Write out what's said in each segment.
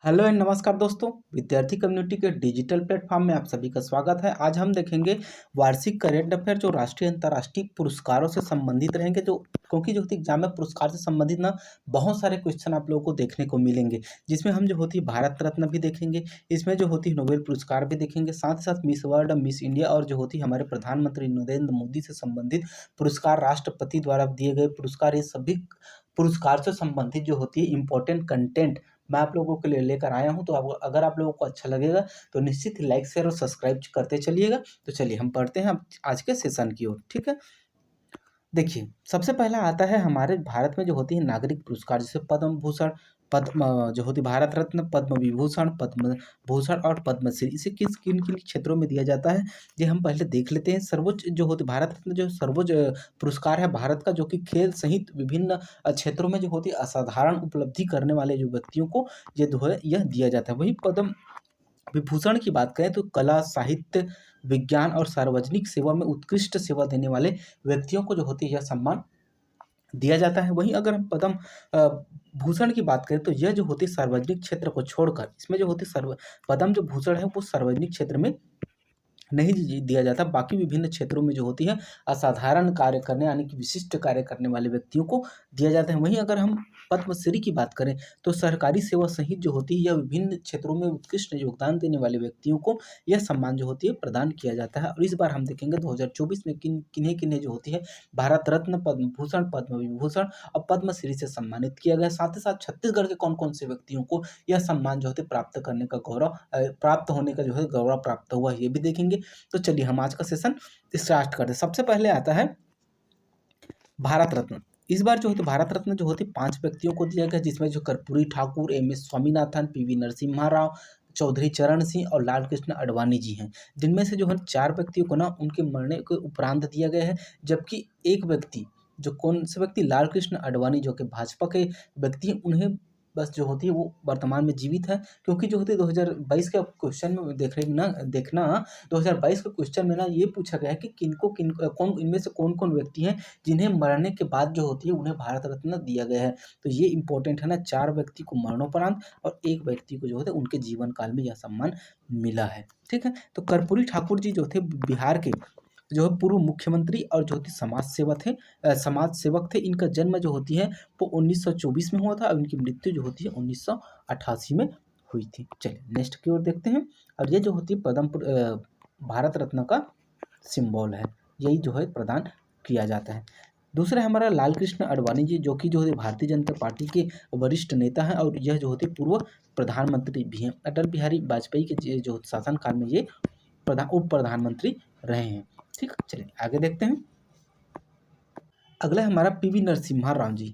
Hello and नमस्कार दोस्तों। विद्यार्थी कम्युनिटी के डिजिटल प्लेटफॉर्म में आप सभी का स्वागत है। आज हम देखेंगे वार्षिक करेंट अफेयर जो राष्ट्रीय अंतर्राष्ट्रीय पुरस्कारों से संबंधित रहेंगे। जो क्योंकि जो होती एग्जाम में पुरस्कार से संबंधित ना बहुत सारे क्वेश्चन आप लोगों को देखने को मिलेंगे, जिसमें हम जो होती है भारत रत्न भी देखेंगे, इसमें जो होती है नोबेल पुरस्कार भी देखेंगे, साथ ही साथ मिस वर्ल्ड, मिस इंडिया और जो होती है हमारे प्रधानमंत्री नरेंद्र मोदी से संबंधित पुरस्कार, राष्ट्रपति द्वारा दिए गए पुरस्कार, ये सभी पुरस्कार से संबंधित जो होती है इंपॉर्टेंट कंटेंट मैं आप लोगों के लिए लेकर आया हूं। तो अगर आप लोगों को अच्छा लगेगा तो निश्चित ही लाइक शेयर और सब्सक्राइब करते चलिएगा। तो चलिए हम पढ़ते हैं अब आज के सेशन की ओर। ठीक है, देखिए सबसे पहला आता है हमारे भारत में जो होती है नागरिक पुरस्कार, जैसे पद्म भूषण, पद्म जो होती है भारत रत्न, पद्म विभूषण, पद्म भूषण और पद्मश्री। इसे किस किन किन क्षेत्रों में दिया जाता है ये हम पहले देख लेते हैं। सर्वोच्च जो होती भारत रत्न जो सर्वोच्च पुरस्कार है भारत का, जो कि खेल सहित विभिन्न क्षेत्रों में जो होती है असाधारण उपलब्धि करने वाले जो व्यक्तियों को ये जो है यह दिया जाता है। वही पद्म विभूषण की बात करें तो कला, साहित्य, विज्ञान और सार्वजनिक सेवा में उत्कृष्ट सेवा देने वाले व्यक्तियों को जो होती है यह सम्मान दिया जाता है। वहीं अगर हम पद्म भूषण की बात करें तो यह जो होती है सार्वजनिक क्षेत्र को छोड़कर, इसमें जो होती है सर्व पद्म जो भूषण है वो सार्वजनिक क्षेत्र में नहीं दिया जाता। बाकी विभिन्न क्षेत्रों में जो होती है असाधारण कार्य करने यानी कि विशिष्ट कार्य करने वाले व्यक्तियों को दिया जाता है। वहीं अगर हम पद्मश्री की बात करें तो सरकारी सेवा सहित जो होती है या विभिन्न क्षेत्रों में उत्कृष्ट योगदान देने वाले व्यक्तियों को यह सम्मान जो होती है प्रदान किया जाता है। और इस बार हम देखेंगे 2024 में किन्हें किन्हें जो होती है भारत रत्न, पद्म भूषण, पद्म विभूषण और पद्मश्री से सम्मानित किया गया। साथ ही साथ छत्तीसगढ़ के कौन कौन से व्यक्तियों को यह सम्मान जो होते प्राप्त करने का गौरव प्राप्त होने का जो है गौरव प्राप्त हुआ, ये भी देखेंगे। तो चलिए हम आज का सेशन स्टार्ट करते हैं। सबसे पहले आता है भारत रत्न। इस बार जो होती भारत रत्न जो होती 5 व्यक्तियों को दिया गया, जिसमें जो कर्पूरी ठाकुर, एम.एस. स्वामीनाथन, पी.वी. नरसिम्हा राव, चौधरी चरण सिंह और लाल कृष्ण आडवाणी जी हैं। जिनमें से जो है 4 व्यक्तियों को ना उनके मरने के उपरांत दिया गया है, जबकि एक व्यक्ति जो कौन से व्यक्ति लाल कृष्ण आडवाणी जो कि भाजपा के व्यक्ति हैं, उन्हें बस जो होती है वो वर्तमान में जीवित है। क्योंकि जो होती है 2022 के क्वेश्चन में देखना 2022 के क्वेश्चन में ना ये पूछा गया है कि कौन इनमें से कौन कौन व्यक्ति हैं जिन्हें मरने के बाद जो होती है उन्हें भारत रत्न दिया गया है। तो ये इंपॉर्टेंट है ना, 4 व्यक्ति को मरणोपरांत और एक व्यक्ति को जो होता है उनके जीवन काल में यह सम्मान मिला है। ठीक है, तो कर्पूरी ठाकुर जी जो थे बिहार के जो है पूर्व मुख्यमंत्री और जो होती समाज सेवक थे। इनका जन्म जो होती है वो 1924 में हुआ था और इनकी मृत्यु जो होती है 1988 में हुई थी। चलिए नेक्स्ट की ओर देखते हैं। और ये जो होती है भारत रत्न का सिंबल है, यही जो है प्रदान किया जाता है। दूसरा हमारा लाल कृष्ण आडवाणी जी, जो कि जो है भारतीय जनता पार्टी के वरिष्ठ नेता हैं और यह जो होती पूर्व प्रधानमंत्री भी हैं। अटल बिहारी वाजपेयी के जो शासनकाल में ये उप प्रधानमंत्री रहे हैं। ठीक, चलिए आगे देखते हैं। अगला हमारा पी.वी. नरसिम्हा राव जी।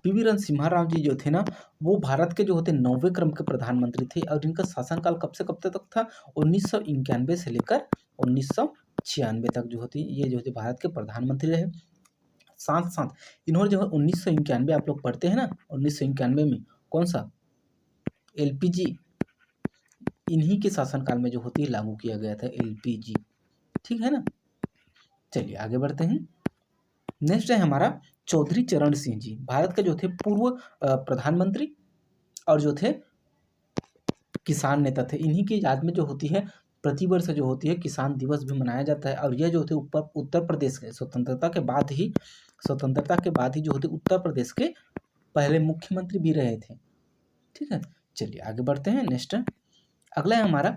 पी.वी. नरसिम्हा राव जी जो थे ना वो भारत के जो होते 9वें क्रम के प्रधानमंत्री थे और इनका शासनकाल कब से कब तक था, 1991 से लेकर 1996 तक जो होती ये जो होती भारत के प्रधानमंत्री रहे। साथ साथ इन्होंने जो है 1991 आप लोग पढ़ते हैं ना, 1991 में कौन सा एलपीजी इन्हीं के शासनकाल में जो होती है लागू किया गया था, एलपीजी। ठीक है ना, चलिए आगे बढ़ते हैं। नेक्स्ट है हमारा चौधरी चरण सिंह जी, भारत के जो थे पूर्व प्रधानमंत्री और जो थे किसान नेता थे। इन्हीं की याद में जो होती है प्रतिवर्ष जो होती है किसान दिवस भी मनाया जाता है। और यह जो थे उत्तर प्रदेश के स्वतंत्रता के बाद ही जो होते उत्तर प्रदेश के पहले मुख्यमंत्री भी रहे थे। ठीक है, चलिए आगे बढ़ते हैं। नेक्स्ट अगला है हमारा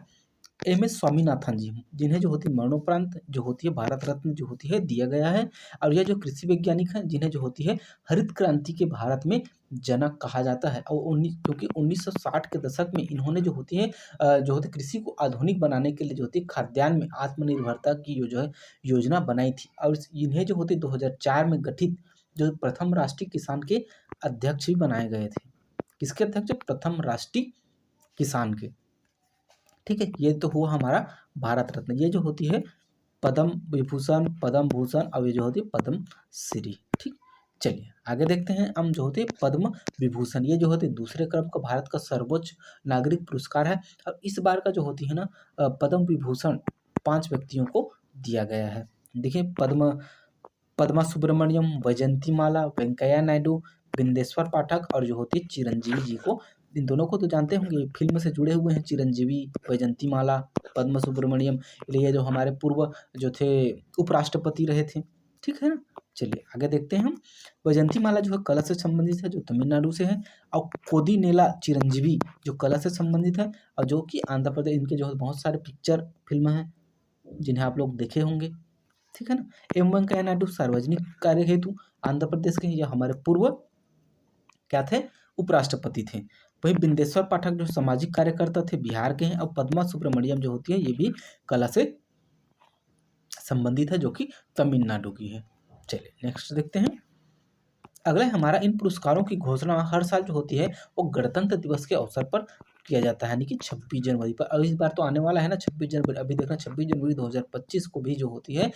एम.एस. स्वामीनाथन जी, जिन्हें जो होती है मरणोपरांत जो होती है भारत रत्न जो होती है दिया गया है। और यह जो कृषि वैज्ञानिक हैं जिन्हें जो होती है हरित क्रांति के भारत में जनक कहा जाता है। और क्योंकि 1960 के दशक में इन्होंने जो होती है जो होती कृषि को आधुनिक बनाने के लिए जो होती है खाद्यान्न में आत्मनिर्भरता की जो है योजना बनाई थी। और इन्हें जो होती 2004 में गठित जो प्रथम राष्ट्रीय किसान के अध्यक्ष भी बनाए गए थे। किसके अध्यक्ष? प्रथम राष्ट्रीय किसान के। ठीक है, ये तो हुआ हमारा भारत रत्न। ये जो होती है पद्म विभूषण, पद्म भूषण और ये जो होती है पद्मश्री। ठीक, चलिए आगे देखते हैं। हम जो होते हैं पद्म विभूषण, ये जो होते हैं दूसरे क्रम का भारत का सर्वोच्च नागरिक पुरस्कार है। और इस बार का जो होती है ना पद्म विभूषण 5 व्यक्तियों को दिया गया है। देखिए पद्मा सुब्रमण्यम, वैजंती माला, वेंकैया नायडू, बिंदेश्वर पाठक और जो होती है चिरंजीवी जी को इन दोनों को तो जानते होंगे, फिल्म से जुड़े हुए हैं चिरंजीवी, वैजंतीमाला, पद्मा सुब्रमण्यम, ये जो हमारे पूर्व जो थे उपराष्ट्रपति रहे थे, ठीक है ना। चलिए आगे देखते हैं हम। वैजंतीमाला जो है कला से संबंधित है, जो तमिलनाडु से है, और कोदिनेला चिरंजीवी जो कला से संबंधित है और जो कि आंध्र प्रदेश, इनके जो है बहुत सारे पिक्चर फिल्म हैं जिन्हें आप लोग देखे होंगे, ठीक है ना। एम वेंकैया नायडू सार्वजनिक कार्य हेतु आंध्र प्रदेश के, या हमारे पूर्व क्या थे, उपराष्ट्रपति थे। वही बिंदेश्वर पाठक जो सामाजिक कार्यकर्ता थे, बिहार के हैं। और पद्मा सुब्रमण्यम जो होती है ये भी कला से संबंधित है, जो कि तमिलनाडु की है। चलिए नेक्स्ट देखते हैं। अगला हमारा, इन पुरस्कारों की घोषणा हर साल जो होती है वो गणतंत्र दिवस के अवसर पर किया जाता है, यानी कि 26 जनवरी पर। और इस बार तो आने वाला है ना 26 जनवरी, अभी देखना 26 जनवरी 2025 को भी जो होती है,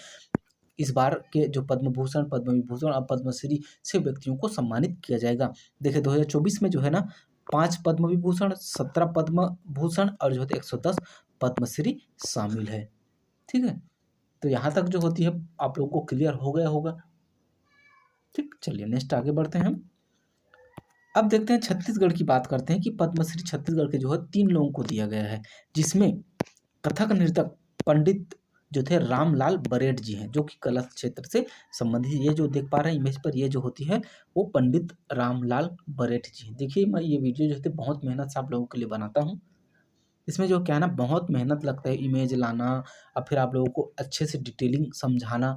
इस बार के जो पद्म भूषण, पद्म विभूषण और पद्मश्री से व्यक्तियों को सम्मानित किया जाएगा। देखिए 2024 में जो है ना 5 पद्म विभूषण, 17 पद्म भूषण और जो होते 110 पद्मश्री शामिल है, ठीक है। तो यहाँ तक जो होती है आप लोगों को क्लियर हो गया होगा, ठीक। चलिए नेक्स्ट आगे बढ़ते हैं हम। अब देखते हैं छत्तीसगढ़ की बात करते हैं कि पद्मश्री छत्तीसगढ़ के जो है 3 लोगों को दिया गया है, जिसमें कथक नृतक पंडित जो थे रामलाल बरेठ जी हैं, जो कि कला क्षेत्र से संबंधित। ये जो देख पा रहे हैं इमेज पर, ये जो होती है वो पंडित रामलाल बरेठ जी हैं। देखिए मैं ये वीडियो जो है बहुत मेहनत से आप लोगों के लिए बनाता हूँ। इसमें जो क्या है ना बहुत मेहनत लगता है इमेज लाना और फिर आप लोगों को अच्छे से डिटेलिंग समझाना।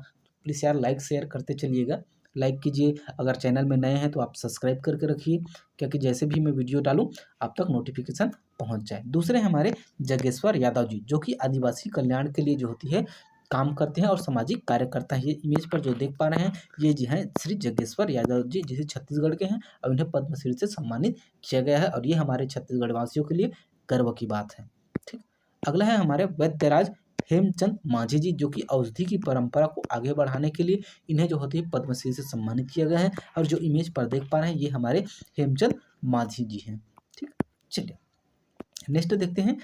प्लीज़ यार लाइक शेयर करते चलिएगा, लाइक कीजिए। अगर चैनल में नए हैं तो आप सब्सक्राइब करके रखिए, क्योंकि जैसे भी मैं वीडियो डालूँ आप तक नोटिफिकेशन पहुंच जाए। दूसरे हमारे जगेश्वर यादव जी, जो कि आदिवासी कल्याण के लिए जो होती है काम करते हैं और सामाजिक कार्यकर्ता हैं। ये इमेज पर जो देख पा रहे हैं ये जी हैं श्री जगेश्वर यादव जी, जिसे छत्तीसगढ़ के हैं और इन्हें पद्मश्री से सम्मानित किया गया है, और ये हमारे छत्तीसगढ़ वासियों के लिए गर्व की बात है, ठीक। अगला है हमारे वैद्यराज हेमचंद मांझी जी, जो कि औषधि की परंपरा को आगे बढ़ाने के लिए इन्हें जो होती है पद्मश्री से सम्मानित किया गया है, और जो इमेज पर देख पा रहे हैं ये हमारे हेमचंद मांझी जी हैं, ठीक। चलिए नेक्स्ट देखते हैं।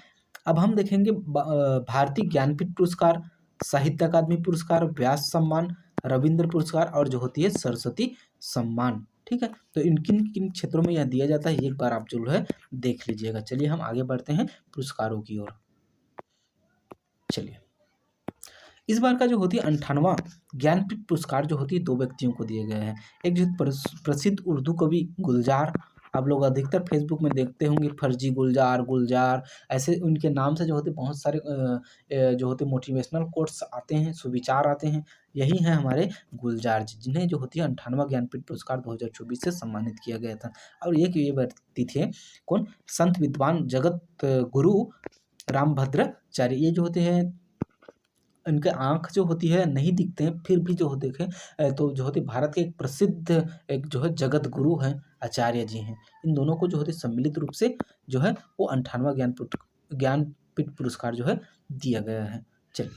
अब हम देखेंगे भारतीय ज्ञानपीठ पुरस्कार, साहित्य अकादमी पुरस्कार, व्यास सम्मान, रविंद्र पुरस्कार और जो होती है सरस्वती सम्मान, ठीक है। तो इन किन किन क्षेत्रों में यह दिया जाता है एक बार आप जो है देख लीजिएगा। चलिए हम आगे बढ़ते हैं पुरस्कारों की ओर। चलिए इस बार का जो होती है 58वां ज्ञानपीठ पुरस्कार जो होती है 2 व्यक्तियों को दिए गए हैं। एक जो प्रसिद्ध उर्दू कवि गुलजार, आप लोग अधिकतर फेसबुक में देखते होंगे फर्जी गुलजार, गुलजार, ऐसे उनके नाम से जो होते बहुत सारे जो होते मोटिवेशनल कोट्स आते हैं, सुविचार आते हैं। यही हैं हमारे गुलजार जी, जिन्हें जो होती है 58वां ज्ञानपीठ पुरस्कार 2024 से सम्मानित किया गया था। और ये व्यक्ति थे कौन, संत विद्वान जगत गुरु रामभद्राचार्य। ये जो होते हैं इनके आँख जो होती है नहीं दिखते हैं, फिर भी जो देखें तो जो होते भारत के एक प्रसिद्ध एक जो है जगत गुरु हैं आचार्य जी हैं। इन दोनों को जो होते सम्मिलित रूप से जो है वो 58वां ज्ञानपीठ पुरस्कार जो है दिया गया है। चलिए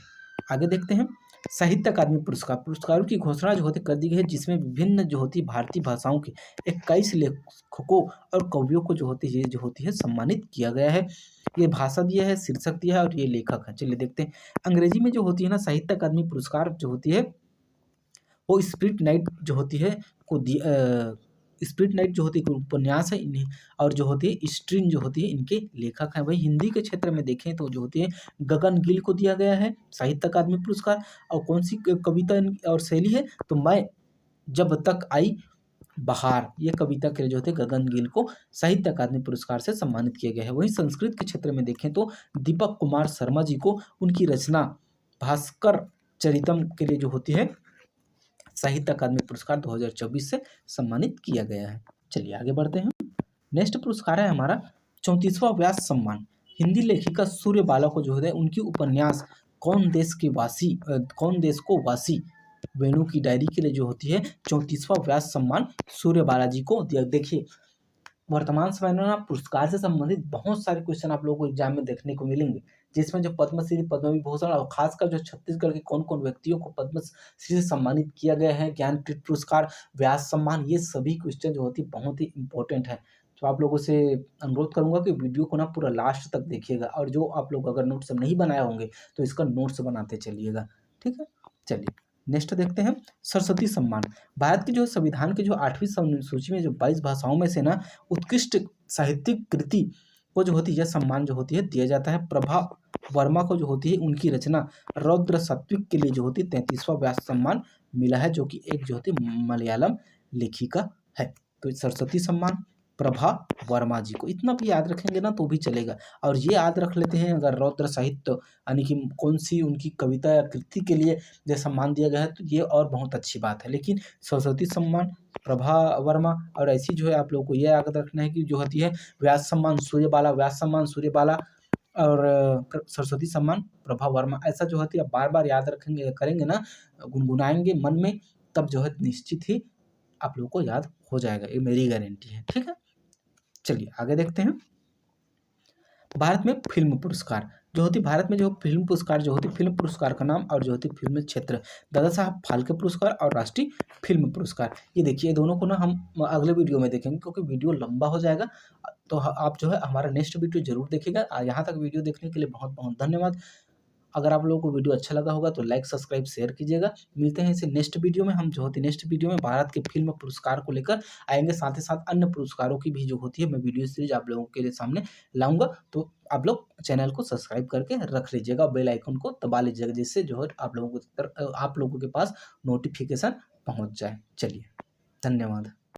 आगे देखते हैं। साहित्य अकादमी पुरस्कार, पुरस्कारों की घोषणा जो होती कर दी गई है, जिसमें विभिन्न जो होती भारतीय भाषाओं के 21 लेखकों और कवियों को जो होती है सम्मानित किया गया है। ये भाषा दिया है, शीर्षक दिया है और ये लेखक है। चलिए देखते हैं। अंग्रेजी में जो होती है ना साहित्य अकादमी पुरस्कार जो होती है वो स्प्रिट नाइट जो होती है को स्प्रिट नाइट जो होती है उपन्यास है इन्हें, और जो होती है स्ट्रिंग जो होती है इनके लेखक हैं। वही हिंदी के क्षेत्र में देखें तो जो होती है गगन गिल को दिया गया है साहित्य अकादमी पुरस्कार। और कौन सी कविता और शैली है, तो मैं जब तक आई बहार, ये कविता के लिए जो थे गगन गिल को साहित्य अकादमी पुरस्कार से सम्मानित किया गया है। वहीं संस्कृत के क्षेत्र में देखें तो दीपक कुमार शर्मा जी को उनकी रचना भास्कर चरितम के लिए जो होती है साहित्य अकादमी पुरस्कार 2024 से सम्मानित किया गया है। चलिए आगे बढ़ते हैं। नेक्स्ट पुरस्कार है हमारा 34वां व्यास सम्मान। हिंदी लेखिका सूर्यबाला को जो है उनकी उपन्यास कौन देश को वासी वेणु की डायरी के लिए जो होती है 34वां व्यास सम्मान सूर्यबाला जी को दिया। देखिए वर्तमान समय में ना पुरस्कार से संबंधित बहुत सारे क्वेश्चन आप लोगों को एग्जाम में देखने को मिलेंगे, जिसमें जो पद्मश्री, पद्म विभूषण और खासकर जो छत्तीसगढ़ के कौन कौन व्यक्तियों को पद्मश्री से सम्मानित किया गया है, ज्ञानपीठ पुरस्कार, व्यास सम्मान, ये सभी क्वेश्चन जो होती है बहुत ही इंपॉर्टेंट है। तो आप लोगों से अनुरोध करूंगा कि वीडियो को ना पूरा लास्ट तक देखिएगा, और जो आप लोग अगर नोट्स नहीं बनाए होंगे तो इसका नोट्स बनाते चलिएगा, ठीक है। चलिए नेक्स्ट देखते हैं। सरस्वती सम्मान, भारत की जो संविधान की जो 8वीं सूची में जो 22 भाषाओं में से ना उत्कृष्ट साहित्यिक कृति को जो होती है सम्मान जो होती है दिया जाता है। प्रभा वर्मा को जो होती है उनकी रचना रौद्र सात्विक के लिए जो होती है 33वां व्यास सम्मान मिला है, जो कि एक जो होती है मलयालम लेखिका है। तो सरस्वती सम्मान प्रभा वर्मा जी को, इतना भी याद रखेंगे ना तो भी चलेगा। और ये याद रख लेते हैं अगर रौद्र साहित्य यानी कि कौन सी उनकी कविता या कृति के लिए जो सम्मान दिया गया है, तो ये और बहुत अच्छी बात है। लेकिन सरस्वती सम्मान प्रभा वर्मा और ऐसी जो है आप लोगों को ये याद रखना है कि जो होती है व्यास सम्मान सूर्यबाला, व्यास सम्मान सूर्यबाला और सरस्वती सम्मान प्रभा वर्मा, ऐसा जो होती है आप बार बार याद रखेंगे करेंगे ना, गुनगुनाएंगे मन में, तब जो है निश्चित ही आप लोगों को याद हो जाएगा, ये मेरी गारंटी है। ठीक है, चलिए आगे देखते हैं। भारत में फिल्म पुरस्कार जो होती, भारत में जो फिल्म पुरस्कार जो होती, फिल्म पुरस्कार का नाम और जो होती फिल्म क्षेत्र दादा साहब फाल्के पुरस्कार और राष्ट्रीय फिल्म पुरस्कार। ये देखिए दोनों को ना हम अगले वीडियो में देखेंगे क्योंकि वीडियो लंबा हो जाएगा। तो आप जो है हमारा नेक्स्ट वीडियो जरूर देखिएगा। यहाँ तक वीडियो देखने के लिए बहुत बहुत धन्यवाद। अगर आप लोगों को वीडियो अच्छा लगा होगा तो लाइक सब्सक्राइब शेयर कीजिएगा। मिलते हैं इसे नेक्स्ट वीडियो में। हम जो होती नेक्स्ट वीडियो में भारत के फिल्म पुरस्कार को लेकर आएंगे, साथ ही साथ अन्य पुरस्कारों की भी जो होती है मैं वीडियो सीरीज आप लोगों के लिए सामने लाऊंगा। तो आप लोग चैनल को सब्सक्राइब करके रख लीजिएगा, बेल आइकन को दबा लीजिएगा, जिससे जो है आप लोगों के पास नोटिफिकेशन पहुंच जाए। चलिए धन्यवाद।